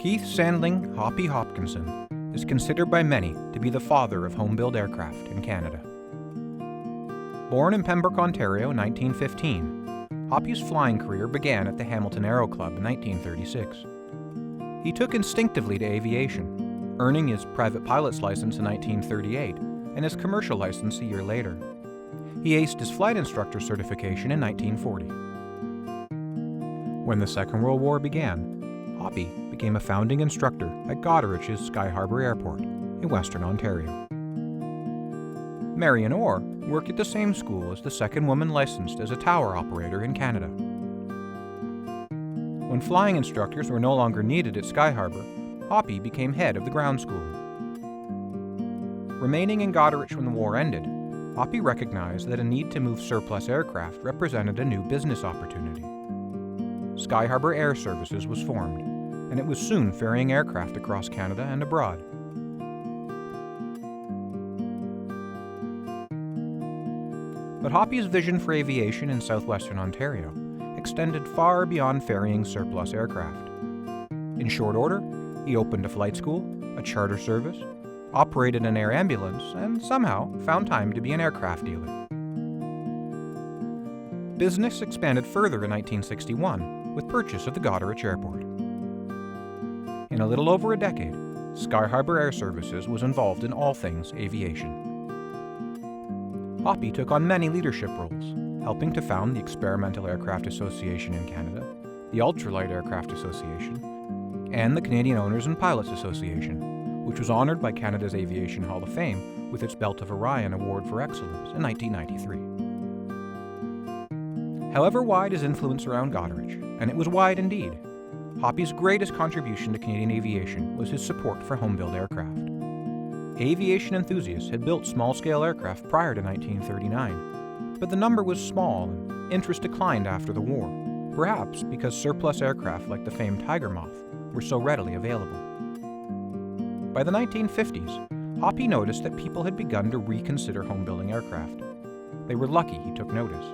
Keith Sandling Hoppy Hopkinson is considered by many to be the father of home-built aircraft in Canada. Born in Pembroke, Ontario in 1915, Hoppy's flying career began at the Hamilton Aero Club in 1936. He took instinctively to aviation, earning his private pilot's license in 1938 and his commercial license a year later. He aced his flight instructor certification in 1940. When the Second World War began, Hoppy became a founding instructor at Goderic's Sky Harbor Airport in Western Ontario. Marion Orr worked at the same school as the second woman licensed as a tower operator in Canada. When flying instructors were no longer needed at Sky Harbor, Hoppy became head of the ground school. Remaining in Goderich when the war ended, Hoppy recognized that a need to move surplus aircraft represented a new business opportunity. Sky Harbor Air Services was formed, and it was soon ferrying aircraft across Canada and abroad. But Hoppy's vision for aviation in southwestern Ontario extended far beyond ferrying surplus aircraft. In short order, he opened a flight school, a charter service, operated an air ambulance, and somehow found time to be an aircraft dealer. Business expanded further in 1961 with purchase of the Goderich Airport. In a little over a decade, Sky Harbor Air Services was involved in all things aviation. Hoppy took on many leadership roles, helping to found the Experimental Aircraft Association in Canada, the Ultralight Aircraft Association, and the Canadian Owners and Pilots Association, which was honored by Canada's Aviation Hall of Fame with its Belt of Orion Award for Excellence in 1993. However wide his influence around Goderich, and it was wide indeed, Hoppy's greatest contribution to Canadian aviation was his support for home-built aircraft. Aviation enthusiasts had built small-scale aircraft prior to 1939, but the number was small and interest declined after the war, perhaps because surplus aircraft like the famed Tiger Moth were so readily available. By the 1950s, Hoppy noticed that people had begun to reconsider home-building aircraft. They were lucky he took notice.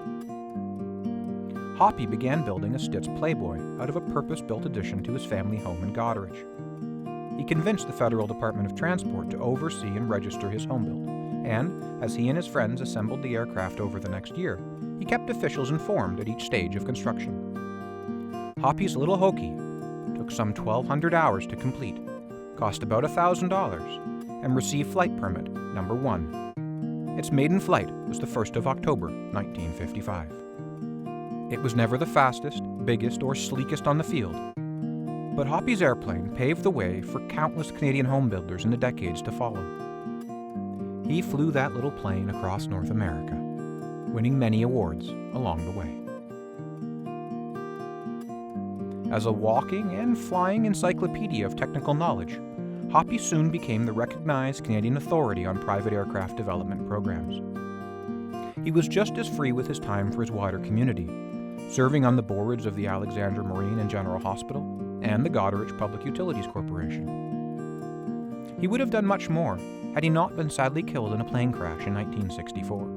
Hoppy began building a Stitz Playboy out of a purpose-built addition to his family home in Goderich. He convinced the Federal Department of Transport to oversee and register his home build, and, as he and his friends assembled the aircraft over the next year, he kept officials informed at each stage of construction. Hoppy's Little Hokie took some 1,200 hours to complete, cost about $1,000, and received flight permit number 1. Its maiden flight was the 1st of October, 1955. It was never the fastest, biggest, or sleekest on the field, but Hoppy's airplane paved the way for countless Canadian home builders in the decades to follow. He flew that little plane across North America, winning many awards along the way. As a walking and flying encyclopedia of technical knowledge, Hoppy soon became the recognized Canadian authority on private aircraft development programs. He was just as free with his time for his wider community, serving on the boards of the Alexandra Marine and General Hospital and the Goderich Public Utilities Corporation. He would have done much more had he not been sadly killed in a plane crash in 1964.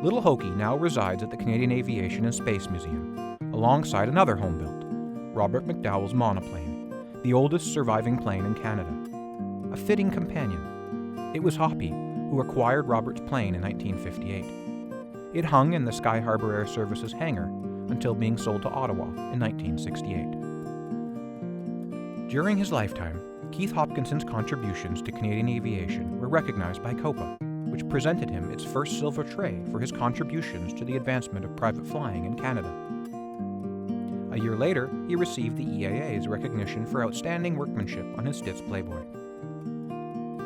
Little Hokie now resides at the Canadian Aviation and Space Museum, alongside another home-built, Robert McDowell's monoplane, the oldest surviving plane in Canada. A fitting companion. It was Hoppy who acquired Robert's plane in 1958. It hung in the Sky Harbor Air Services hangar until being sold to Ottawa in 1968. During his lifetime, Keith Hopkinson's contributions to Canadian aviation were recognized by COPA, which presented him its first silver tray for his contributions to the advancement of private flying in Canada. A year later, he received the EAA's recognition for outstanding workmanship on his Stitz Playboy.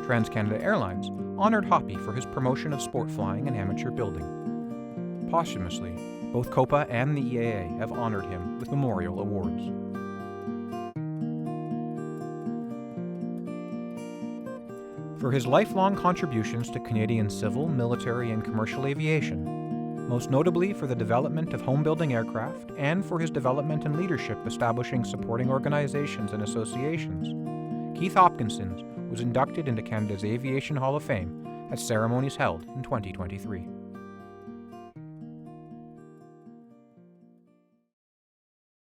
TransCanada Airlines honored Hoppy for his promotion of sport flying and amateur building. Posthumously, both COPA and the EAA have honored him with memorial awards. For his lifelong contributions to Canadian civil, military, and commercial aviation, most notably for the development of home-building aircraft and for his development and leadership establishing supporting organizations and associations, Keith Hopkinson was inducted into Canada's Aviation Hall of Fame at ceremonies held in 2023.